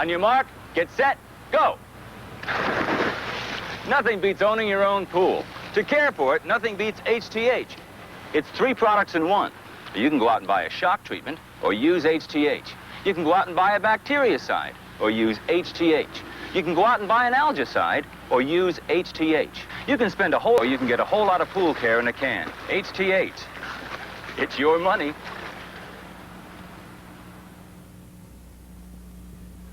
On your mark, get set, go. Nothing beats owning your own pool. To care for it, nothing beats HTH. It's 3 products in one. You can go out and buy a shock treatment or use HTH. You can go out and buy a bactericide or use HTH. You can go out and buy an algicide or use HTH. You can spend or you can get a whole lot of pool care in a can. HTH. It's your money.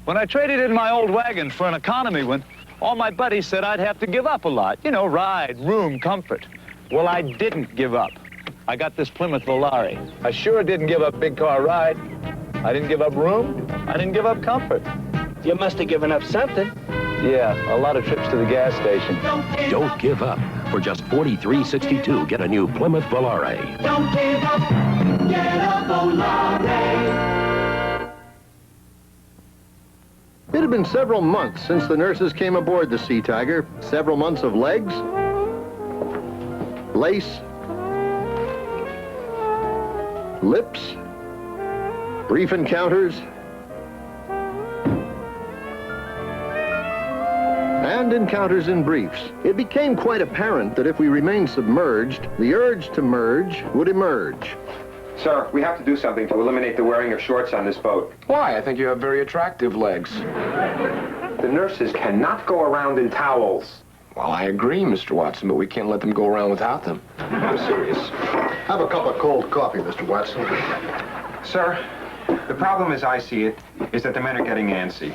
When I traded in my old wagon for an economy one, all my buddies said I'd have to give up a lot. You know, ride, room, comfort. Well, I didn't give up. I got this Plymouth Volare. I sure didn't give up big car ride. I didn't give up room. I didn't give up comfort. You must have given up something. Yeah, a lot of trips to the gas station. Don't give up. For just $43.62, get a new Plymouth Volare. Don't give up. Get a Volare. It had been several months since the nurses came aboard the Sea Tiger. Several months of legs, lace, lips, brief encounters, and encounters in briefs. It became quite apparent that if we remained submerged, the urge to merge would emerge. Sir, we have to do something to eliminate the wearing of shorts on this boat. Why? I think you have very attractive legs. The nurses cannot go around in towels. Well, I agree, Mr. Watson, but we can't let them go around without them. I'm serious. Have a cup of cold coffee, Mr. Watson. Sir, the problem as I see it is that the men are getting antsy.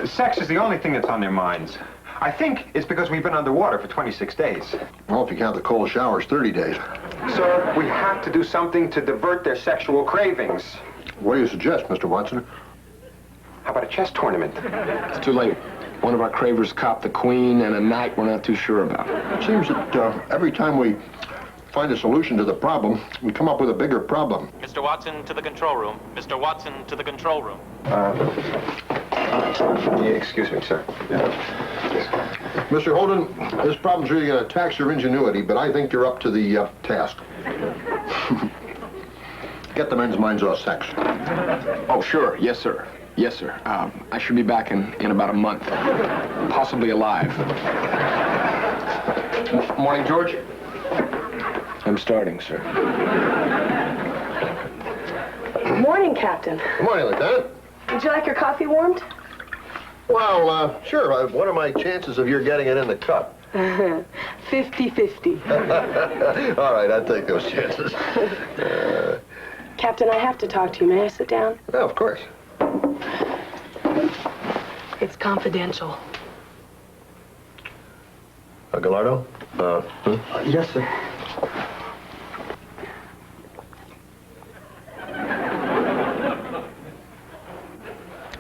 Sex is the only thing that's on their minds. I think it's because we've been underwater for 26 days. Well, if you count the cold showers, 30 days. Sir, we have to do something to divert their sexual cravings. What do you suggest, Mr. Watson? How about a chess tournament? It's too late. One of our cravers copped the queen, and a knight we're not too sure about. It seems that every time we find a solution to the problem, we come up with a bigger problem. Mr. Watson, to the control room. Mr. Watson, to the control room. Excuse me, sir. Mr. Holden, this problem's really going to tax your ingenuity, but I think you're up to the task. Get the men's minds off sex. Oh, sure. Yes, sir. Yes, sir. I should be back in about a month. Possibly alive. Morning, George. I'm starting, sir. Morning, Captain. Good morning, Lieutenant. Would you like your coffee warmed? Well, sure. What are my chances of your getting it in the cup? 50-50. All right, I'll take those chances. Captain, I have to talk to you. May I sit down? Yeah, of course. It's confidential. Gallardo? Yes, sir.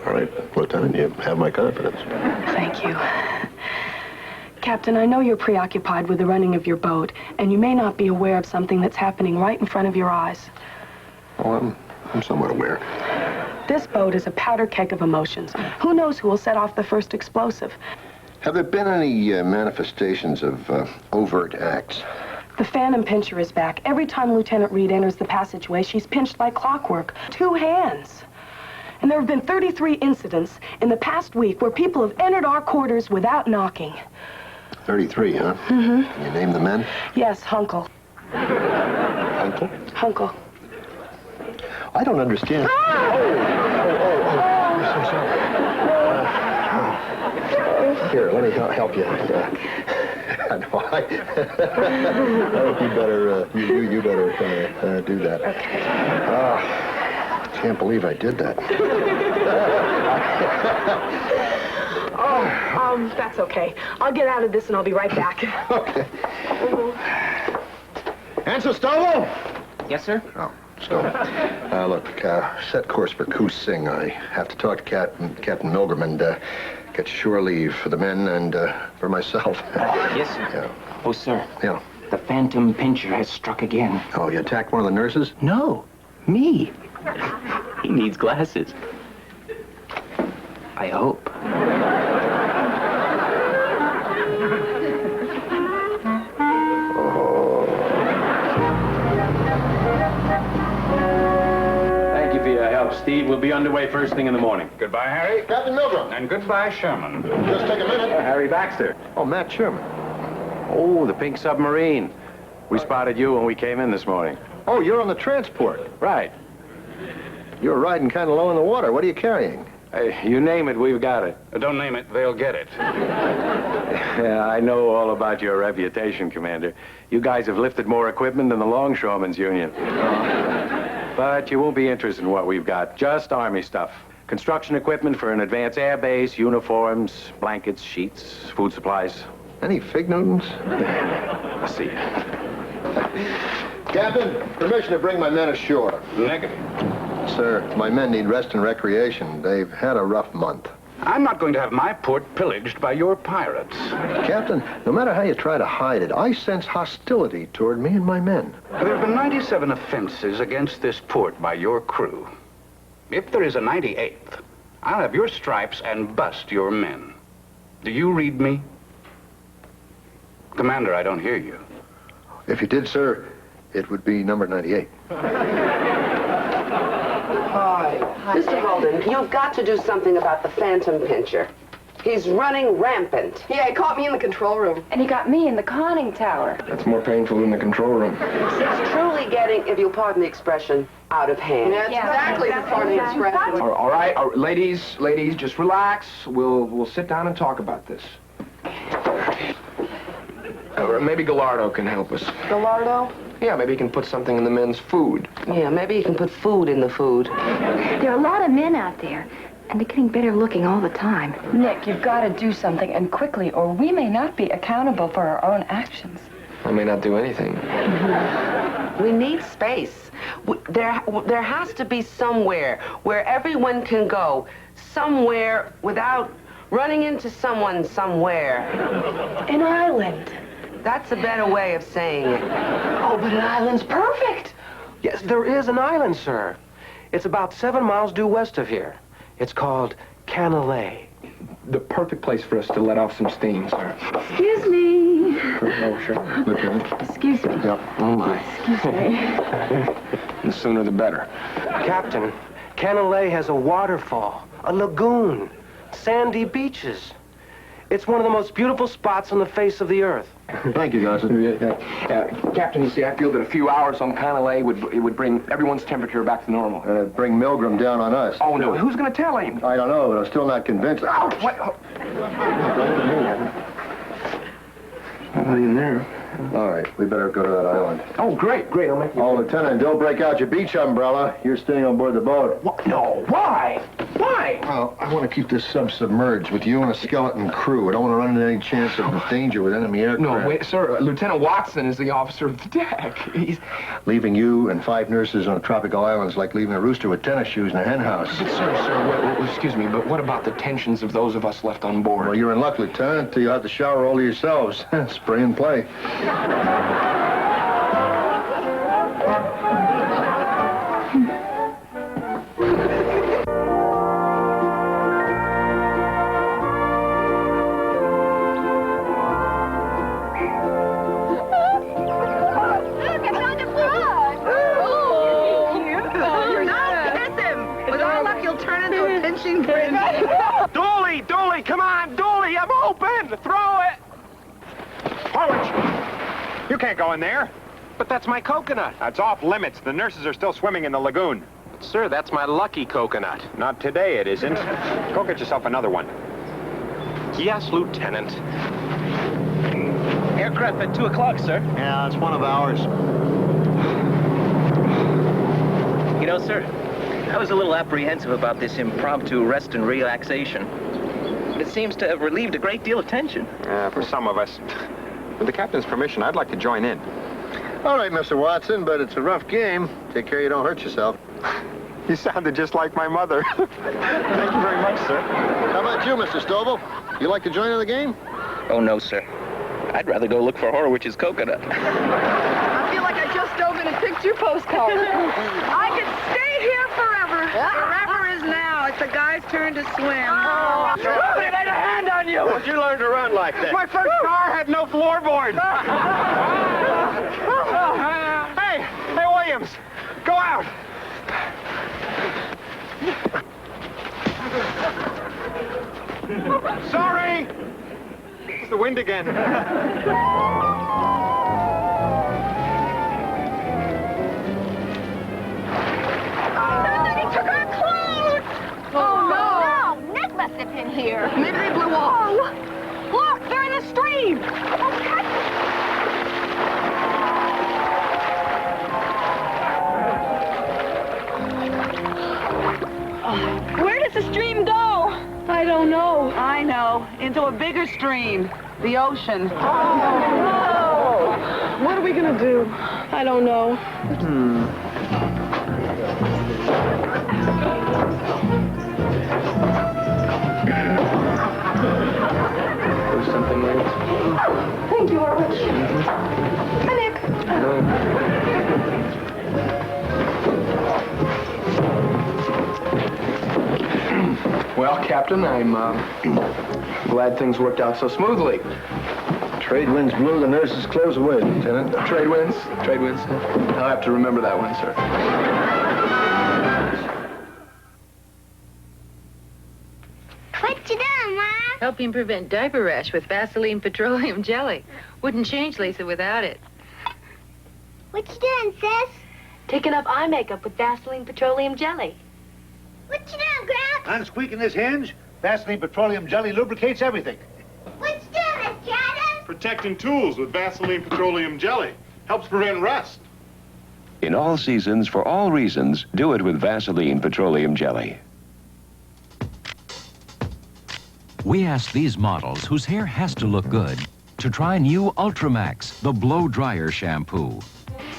All right, Lieutenant, you have my confidence. Thank you. Captain, I know you're preoccupied with the running of your boat, and you may not be aware of something that's happening right in front of your eyes. Oh, I'm somewhat aware. This boat is a powder keg of emotions. Who knows who will set off the first explosive? Have there been any manifestations of overt acts? The Phantom Pincher is back. Every time Lieutenant Reed enters the passageway, she's pinched like clockwork. 2 hands. And there have been 33 incidents in the past week where people have entered our quarters without knocking. 33, huh? Mm-hmm. Can you name the men? Yes, Hunkel. Uncle? Hunkel. I don't understand. Ah! I'm so sorry. Here, let me help you. I think you better, you better do that. Okay. Can't believe I did that. That's okay. I'll get out of this and I'll be right back. Okay. Answer, Stovall? Yes, sir? Oh, Stovall. Look, set course for Coos Sing. I have to talk to Captain Milgram and get shore leave for the men and for myself. Yes, sir. Yeah. Oh, sir. Yeah. The Phantom Pincher has struck again. Oh, you attacked one of the nurses? No, me. He needs glasses. I hope. Thank you for your help, Steve. We'll be underway first thing in the morning. Goodbye, Harry. Captain Milgram. And goodbye, Sherman. Just take a minute. Harry Baxter. Oh, Matt Sherman. Oh, the pink submarine. We spotted you when we came in this morning. Oh, you're on the transport. Right. You're riding kind of low in the water. What are you carrying? Hey, you name it, we've got it. Don't name it, they'll get it. Yeah, I know all about your reputation, Commander. You guys have lifted more equipment than the Longshoremen's Union. But you won't be interested in what we've got. Just Army stuff. Construction equipment for an advanced air base, uniforms, blankets, sheets, food supplies. Any fig Newtons? I'll see you. Captain, permission to bring my men ashore. Negative. Sir, my men need rest and recreation. They've had a rough month. I'm not going to have my port pillaged by your pirates. Captain, no matter how you try to hide it, I sense hostility toward me and my men. There have been 97 offenses against this port by your crew. If there is a 98th, I'll have your stripes and bust your men. Do you read me? Commander, I don't hear you. If you did, sir, it would be number 98. Mr. Holden, you've got to do something about the phantom pincher. He's running rampant. Yeah, he caught me in the control room. And he got me in the conning tower. That's more painful than the control room. It's truly getting, if you'll pardon the expression, out of hand. Yeah, exactly the part of the expression. All right, ladies, just relax. We'll sit down and talk about this. Maybe Gallardo can help us. Gallardo? Yeah, maybe he can put something in the men's food. Yeah, maybe you can put food in the food. There are a lot of men out there, and they're getting better looking all the time. Nick, you've got to do something, and quickly, or we may not be accountable for our own actions. I may not do anything. We need space. There has to be somewhere where everyone can go. Somewhere without running into someone somewhere. An island. That's a better way of saying it. Oh, but an island's perfect. Yes, there is an island, sir. It's about 7 miles due west of here. It's called Canalay. The perfect place for us to let off some steam, sir. Excuse me. Oh, sure. Lieutenant. Excuse me. Yep. Oh, my. Excuse me. The sooner the better. Captain, Canalay has a waterfall, a lagoon, sandy beaches. It's one of the most beautiful spots on the face of the earth. Thank you, Dawson. Captain, you see, I feel that a few hours on Canalay would bring everyone's temperature back to normal. Bring Milgram down on us. Oh, no. Who's going to tell him? I don't know, but I'm still not convinced. Oh, what? Nothing in there. All right, we better go to that island. Oh, great. I'll make you... Oh, Lieutenant, don't break out your beach umbrella. You're staying on board the boat. What? No. Why? Well, I want to keep this sub submerged with you and a skeleton crew. I don't want to run into any chance of danger with enemy aircraft. No, wait, sir. Lieutenant Watson is the officer of the deck. He's... Leaving you and 5 nurses on a tropical island is like leaving a rooster with tennis shoes in a hen house. But, sir, excuse me, but what about the tensions of those of us left on board? Well, you're in luck, Lieutenant, till you have to shower all to yourselves. Spray and play. Dooley, come on, Dooley, I'm open! Throw it! Forward! You can't go in there. But that's my coconut. That's off limits. The nurses are still swimming in the lagoon. Sir, that's my lucky coconut. Not today, it isn't. Go get yourself another one. Yes, Lieutenant. Aircraft at 2 o'clock, sir. Yeah, it's one of ours. You know, sir, I was a little apprehensive about this impromptu rest and relaxation. But it seems to have relieved a great deal of tension. For some of us. With the captain's permission, I'd like to join in. All right, Mr. Watson, but it's a rough game. Take care you don't hurt yourself. You sounded just like my mother. Thank you very much, sir. How about you, Mr. Stovall? You like to join in the game? Oh, no, sir. I'd rather go look for Horwich's coconut. I feel like I just dove in a picture postcard. I could stay here forever. Forever is now. It's the guy's turn to swim. Oh, they laid a hand on you! How'd you learn to run like that? My first car had no floorboard. Hey, Williams, go out. Sorry! It's the wind again. Somebody took our clothes! Oh, no! Ned left them in here. Maybe they blew off. Oh, look, they're in the stream. Where does the stream go? I don't know. I know. Into a bigger stream. The ocean. Oh, no. What are we gonna do? I don't know. There's something there. Thank you, Arwich. Hi, Nick. Well, Captain, I'm glad things worked out so smoothly. Trade winds blew the nurse's clothes away, Lieutenant. Trade winds? Trade winds. I'll have to remember that one, sir. What you doing, Mom? Helping prevent diaper rash with Vaseline petroleum jelly. Wouldn't change Lisa without it. What you doing, sis? Taking up eye makeup with Vaseline petroleum jelly. What you doing, Gramps? I'm squeaking this hinge. Vaseline petroleum jelly lubricates everything. What you doing, Miss Jordan? Protecting tools with Vaseline petroleum jelly. Helps prevent rust. In all seasons, for all reasons, do it with Vaseline petroleum jelly. We asked these models whose hair has to look good to try new Ultramax, the blow dryer shampoo.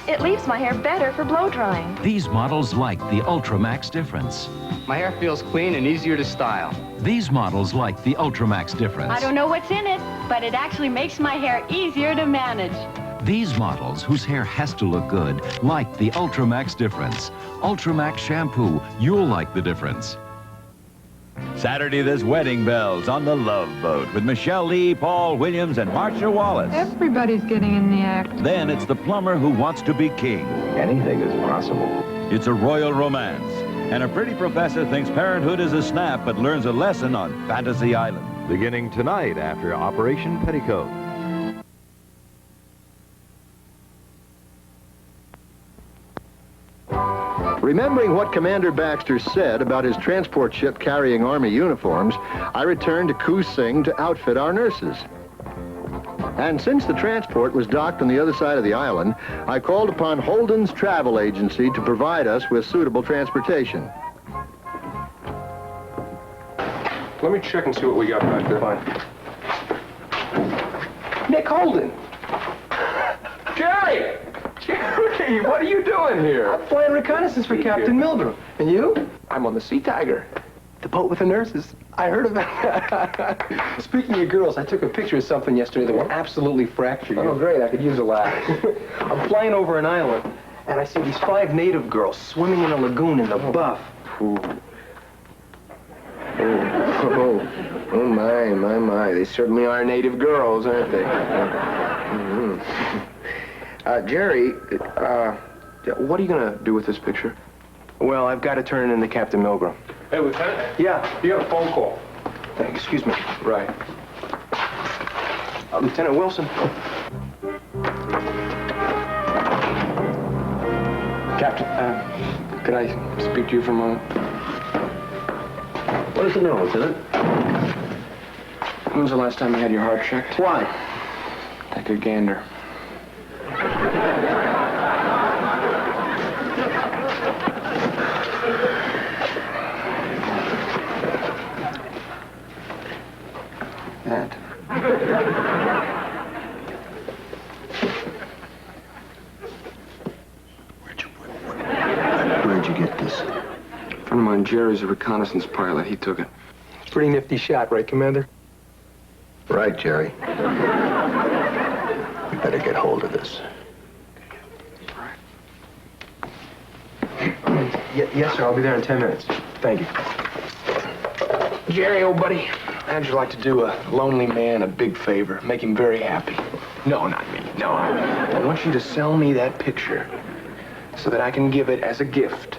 It leaves my hair better for blow drying. These models like the Ultramax difference. My hair feels clean and easier to style. These models like the Ultramax difference. I don't know what's in it, but it actually makes my hair easier to manage. These models whose hair has to look good like the Ultramax difference. Ultramax shampoo, you'll like the difference. Saturday, there's wedding bells on the Love Boat with Michelle Lee, Paul Williams, and Marcia Wallace. Everybody's getting in the act. Then it's the plumber who wants to be king. Anything is possible. It's a royal romance. And a pretty professor thinks parenthood is a snap, but learns a lesson on Fantasy Island. Beginning tonight after Operation Petticoat. Remembering what Commander Baxter said about his transport ship carrying Army uniforms, I returned to Koo Sing to outfit our nurses. And since the transport was docked on the other side of the island, I called upon Holden's Travel Agency to provide us with suitable transportation. Let me check and see what we got back there. Fine. Nick Holden! Jerry! Jerry, what are you doing here? I'm flying reconnaissance for Captain Milgram. And you? I'm on the Sea Tiger. The boat with the nurses. I heard about that. Speaking of girls, I took a picture of something yesterday that will absolutely fracture you. Oh, great. I could use a laugh. I'm flying over an island, and I see these 5 native girls swimming in a lagoon in the buff. Ooh. Oh, my. They certainly are native girls, aren't they? Jerry, what are you going to do with this picture? Well, I've got to turn it in to Captain Milgram. Hey, Lieutenant. Yeah. You got a phone call. Excuse me. Right. Lieutenant Wilson. Captain, could I speak to you for a moment? What is it now, Lieutenant? When was the last time you had your heart checked? Why? Take a gander. That. Where'd you get this? A friend of mine, Jerry's a reconnaissance pilot. He took it. It's a pretty nifty shot, right, Commander? Right, Jerry. We better get hold of this. Yes, sir. I'll be there in 10 minutes. Thank you. Jerry, old buddy, how'd you like to do a lonely man a big favor? Make him very happy. No, not me. No. I want you to sell me that picture so that I can give it as a gift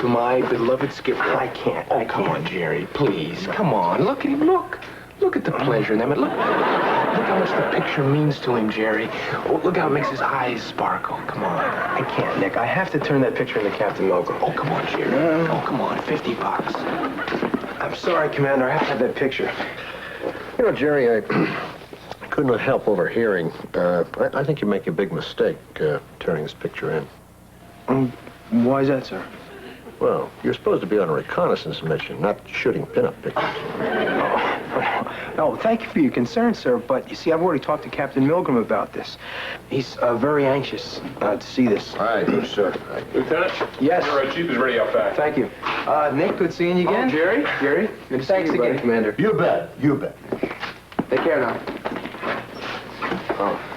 to my beloved skipper. I can't. I Come can't. on, Jerry, please. Come on. Look at him. Look. Look at the pleasure in them. Look how much the picture means to him, Jerry. Oh, look how it makes his eyes sparkle. Come on. I can't, Nick. I have to turn that picture into Captain Milgram. Oh, come on, Jerry. Oh, come on. $50. I'm sorry, Commander. I have to have that picture. You know, Jerry, I couldn't help overhearing. I think you make a big mistake turning this picture in. Why is that, sir? Well, you're supposed to be on a reconnaissance mission, not shooting pinup pictures. No, thank you for your concern, sir, but you see, I've already talked to Captain Milgram about this. He's very anxious to see this. All right, good, sir. Lieutenant? Yes? Your jeep is ready out back. Thank you. Nick, good seeing you again. Oh, Jerry? Jerry, good to see you, buddy. Commander. You bet. You bet. Take care now. Oh.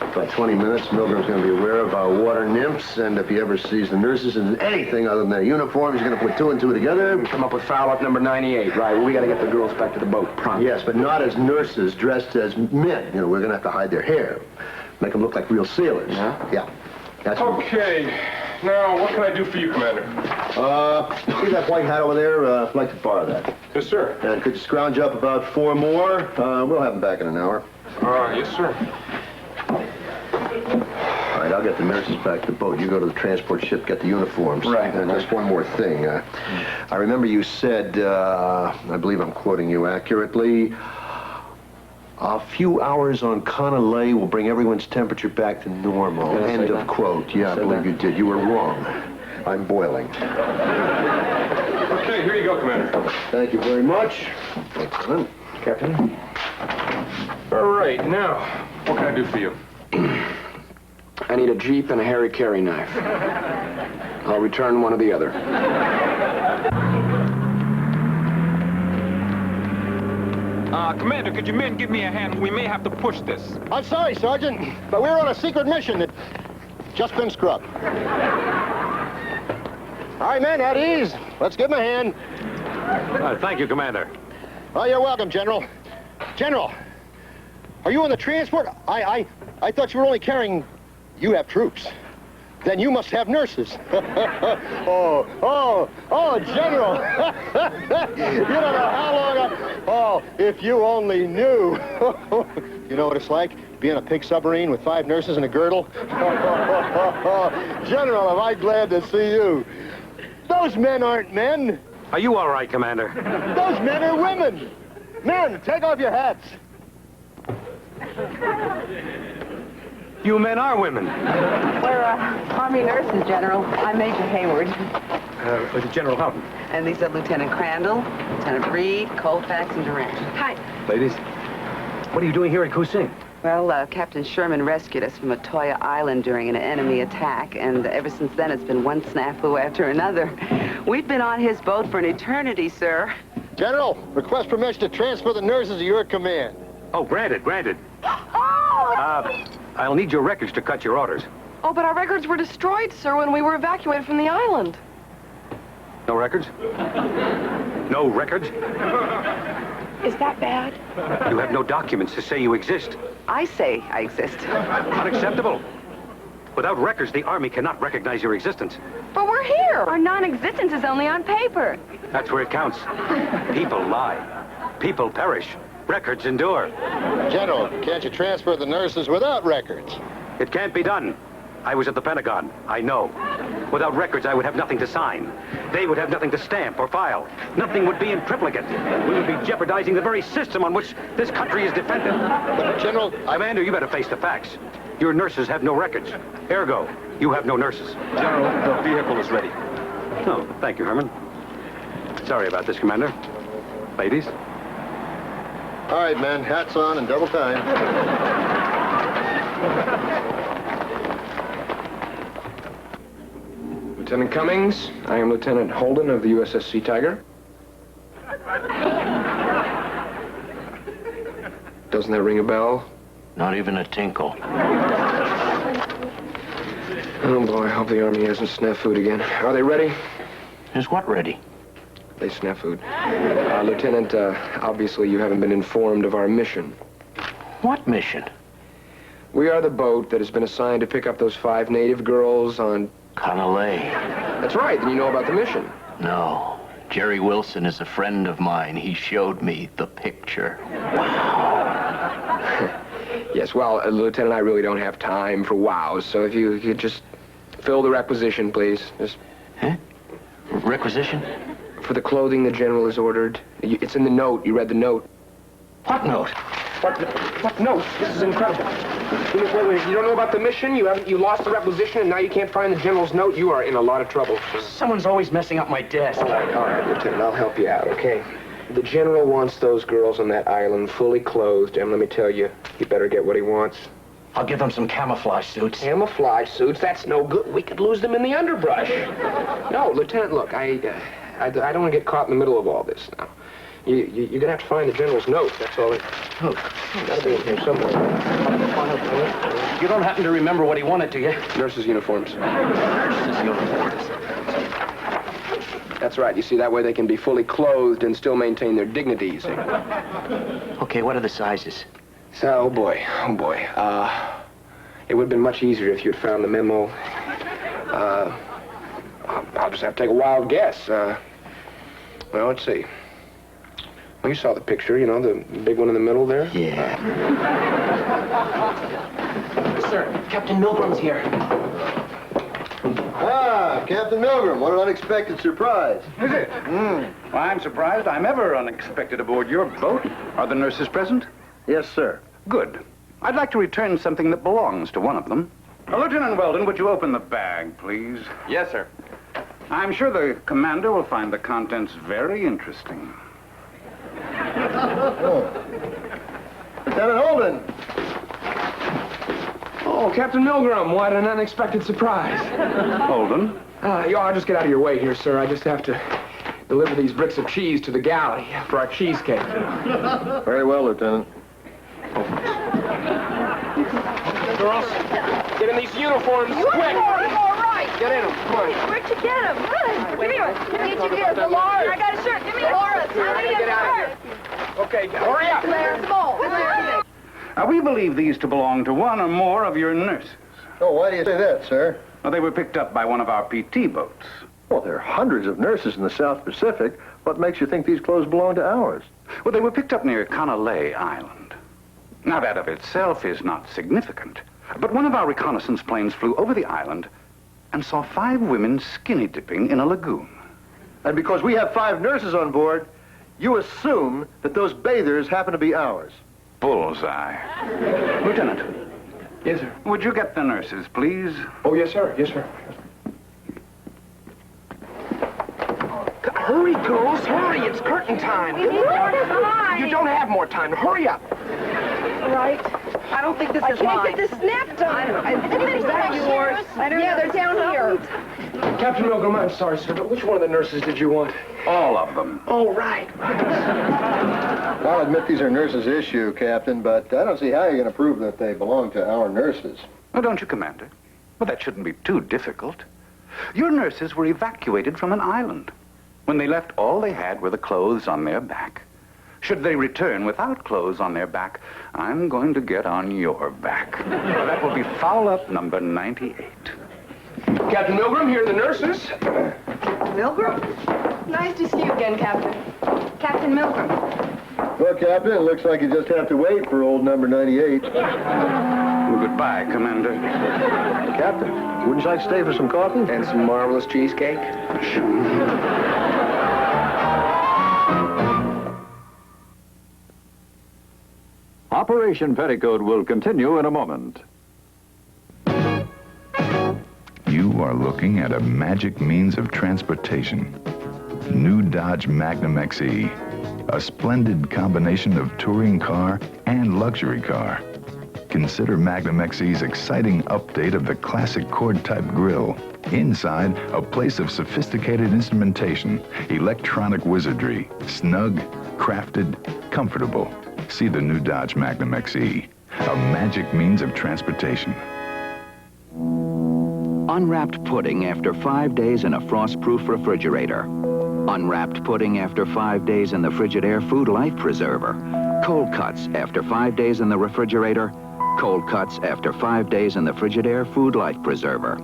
About 20 minutes, Milgram's going to be aware of our water nymphs, and if he ever sees the nurses in anything other than their uniforms, he's going to put two and two together. Come up with foul-up number 98, right? Well, we got to get the girls back to the boat, pronto. Yes, but not as nurses, dressed as men. You know, we're going to have to hide their hair. Make them look like real sailors. Yeah? Yeah. That's Okay. Now, what can I do for you, Commander? See that white hat over there? I'd like to borrow that. Yes, sir. And could you scrounge up about 4 more? We'll have them back in an hour. Yes, sir. All right, I'll get the nurses back to the boat. You go to the transport ship, get the uniforms. Right. And just one more thing. I remember you said, I believe I'm quoting you accurately, a few hours on Conalay will bring everyone's temperature back to normal. End of quote. Yeah, I believe you did. You were wrong. I'm boiling. Okay, here you go, Commander. Thank you very much. Excellent. Captain? All right, now, what can I do for you? I need a jeep and a Harry Carry knife. I'll return one or the other. Commander, could you men give me a hand? We may have to push this. I'm sorry, Sergeant, but we're on a secret mission that just been scrubbed. All right, men, at ease. Let's give him a hand. Thank you, Commander. Oh, you're welcome, General. General, are you on the transport? I thought you were only carrying... You have troops. Then you must have nurses. oh, General. You don't know how long Oh, if you only knew. You know what it's like? Being a pig submarine with 5 nurses and a girdle? General, am I glad to see you. Those men aren't men. Are you all right, Commander? Those men are women. Men, take off your hats. You men are women. We're Army nurses, General. I'm Major Hayward. General Houghton. And these are Lieutenant Crandall, Lieutenant Reed, Colfax, and Durant. Hi. Ladies, what are you doing here at Kusing? Well, Captain Sherman rescued us from Atoya Island during an enemy attack, and ever since then it's been one snafu after another. We've been on his boat for an eternity, sir. General, request permission to transfer the nurses to your command. Oh, granted. I'll need your records to cut your orders. Oh, but our records were destroyed, sir, when we were evacuated from the island. No records? No records? Is that bad? You have no documents to say you exist. I say I exist. Unacceptable. Without records, the Army cannot recognize your existence. But we're here. Our non-existence is only on paper. That's where it counts. People lie. People perish. Records endure. General, can't you transfer the nurses without records? It can't be done. I was at the Pentagon. I know. Without records, I would have nothing to sign. They would have nothing to stamp or file. Nothing would be in triplicate. We would be jeopardizing the very system on which this country is defended. But, General, Commander, you better face the facts. Your nurses have no records. Ergo, you have no nurses. General, the vehicle is ready. Oh, thank you, Herman. Sorry about this, Commander. Ladies? All right, men, hats on and double time. Lieutenant Cummings, I am Lieutenant Holden of the USS Sea Tiger. Doesn't that ring a bell? Not even a tinkle. Oh, boy, I hope the Army hasn't snafu'd again. Are they ready? Is what ready? They snafu'd. Lieutenant, obviously you haven't been informed of our mission. What mission? We are the boat that has been assigned to pick up those 5 native girls on Canale. That's right. Then you know about the mission. No. Jerry Wilson is a friend of mine. He showed me the picture. Yes, well, Lieutenant, I really don't have time for wows, so if you could just fill the requisition, please. Just... Huh? Requisition? For the clothing the General has ordered. It's in the note. You read the note. What note? What note? This is incredible. Wait, you don't know about the mission? You lost the requisition, and now you can't find the General's note? You are in a lot of trouble. Someone's always messing up my desk. All right, Lieutenant, I'll help you out, okay? The General wants those girls on that island fully clothed, and let me tell you, he better get what he wants. I'll give them some camouflage suits. Camouflage suits? That's no good. We could lose them in the underbrush. No, Lieutenant, look, I don't want to get caught in the middle of all this now. You're going to have to find the General's note, that's all. Look. That'll be in here somewhere. You don't happen to remember what he wanted, do you? Nurses' uniforms. Nurses' uniforms. That's right. You see, that way they can be fully clothed and still maintain their dignity, you see. Okay, what are the sizes? So, oh boy. It would have been much easier if you'd found the memo. I'll just have to take a wild guess. Well, let's see. Well, you saw the picture, you know, the big one in the middle there? Yeah. Sir, Captain Milgram's here. Ah, Captain Milgram, what an unexpected surprise. Is it? Well, I'm surprised I'm ever unexpected aboard your boat. Are the nurses present? Yes, sir. Good. I'd like to return something that belongs to one of them. Lieutenant Weldon, would you open the bag, please? Yes, sir. I'm sure the commander will find the contents very interesting. Oh. Lieutenant Holden. Oh, Captain Milgram, what an unexpected surprise. Holden? I'll just get out of your way here, sir. I just have to deliver these bricks of cheese to the galley for our cheesecake. Very well, Lieutenant. Girls, get in these uniforms, quick! All right. Get in them, come on. Where'd you get them? Give me one. Did you get the Laura? I got a shirt. Give me a Laura. Get out of here. Okay, hurry up. Claire, small. We believe these to belong to one or more of your nurses. Oh, why do you say that, sir? Well, they were picked up by one of our PT boats. Well, there are hundreds of nurses in the South Pacific. What makes you think these clothes belong to ours? Well, they were picked up near Canale Island. Now, that of itself is not significant. But one of our reconnaissance planes flew over the island and saw 5 women skinny dipping in a lagoon. And because we have 5 nurses on board, you assume that those bathers happen to be ours. Bullseye. Lieutenant. Yes, sir. Would you get the nurses, please? Oh, yes, sir. Yes, sir. Hurry, girls, hurry. It's curtain time. We need more time. You don't have more time. Hurry up. Right. I don't think this is mine. I can't get this snap done. Is that yours? Yeah, they're down here. Captain Milgram, I'm sorry, sir, but which one of the nurses did you want? All of them. Oh, right. I'll admit these are nurses' issue, Captain, but I don't see how you're going to prove that they belong to our nurses. Oh, don't you, Commander? Well, that shouldn't be too difficult. Your nurses were evacuated from an island. When they left, all they had were the clothes on their back. Should they return without clothes on their back, I'm going to get on your back. That will be foul-up number 98. Captain Milgram, here are the nurses. Milgram? Nice to see you again, Captain. Captain Milgram. Well, Captain, it looks like you just have to wait for old number 98. Well, goodbye, Commander. Captain, wouldn't you like to stay for some coffee? And some marvelous cheesecake? Operation Petticoat will continue in a moment. You are looking at a magic means of transportation. New Dodge Magnum XE. A splendid combination of touring car and luxury car. Consider Magnum XE's exciting update of the classic cord-type grille. Inside, a place of sophisticated instrumentation, electronic wizardry, snug, crafted, comfortable. See the new Dodge Magnum XE, a magic means of transportation. Unwrapped pudding after 5 days in a frost-proof refrigerator. Unwrapped pudding after 5 days in the Frigidaire Food Life Preserver. Cold cuts after 5 days in the refrigerator. Cold cuts after 5 days in the Frigidaire Food Life Preserver.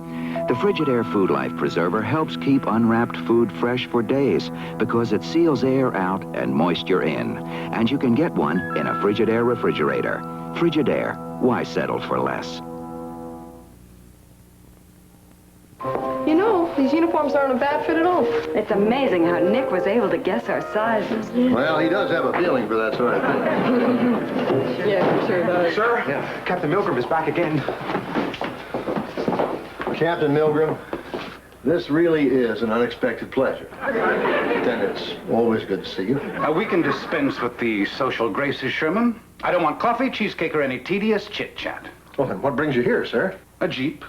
The Frigidaire Food Life Preserver helps keep unwrapped food fresh for days because it seals air out and moisture in. And you can get one in a Frigidaire refrigerator. Frigidaire, why settle for less? You know, these uniforms aren't a bad fit at all. It's amazing how Nick was able to guess our sizes. Well, he does have a feeling for that sort of thing. Yeah, sure does. Sir, Captain Milgram is back again. Captain Milgram, this really is an unexpected pleasure. Then it's always good to see you. We can dispense with the social graces, Sherman. I don't want coffee, cheesecake, or any tedious chit-chat. Well, then what brings you here, sir? A Jeep.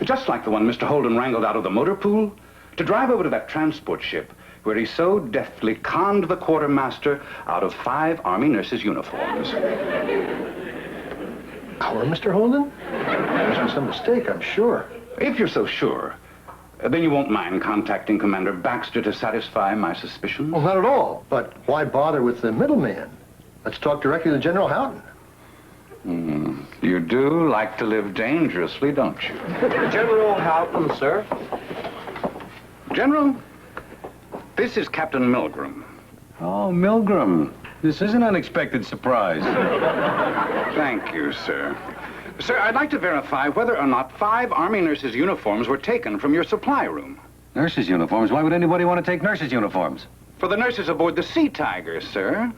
Just like the one Mr. Holden wrangled out of the motor pool, to drive over to that transport ship where he so deftly conned the quartermaster out of 5 Army nurses' uniforms. Our Mr. Holden? There's been some mistake, I'm sure. If you're so sure, then you won't mind contacting Commander Baxter to satisfy my suspicions? Well, not at all. But why bother with the middleman? Let's talk directly to General Houghton. You do like to live dangerously, don't you? General Houghton, sir. General, this is Captain Milgram. Oh, Milgram. This is an unexpected surprise. Thank you, sir. Sir, I'd like to verify whether or not 5 Army nurses' uniforms were taken from your supply room. Nurses' uniforms? Why would anybody want to take nurses' uniforms? For the nurses aboard the Sea Tiger, sir.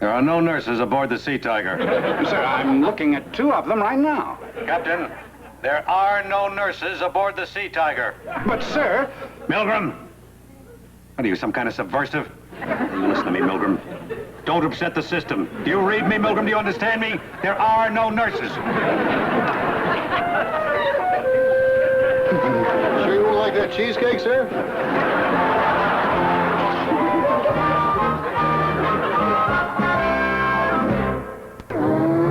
There are no nurses aboard the Sea Tiger. Sir, I'm looking at 2 of them right now. Captain, there are no nurses aboard the Sea Tiger. But, sir... Milgram! What are you, some kind of subversive? You listen to me, Milgram. Don't upset the system. Do you read me, Milgram? Do you understand me? There are no nurses. Sure you won't like that cheesecake, sir?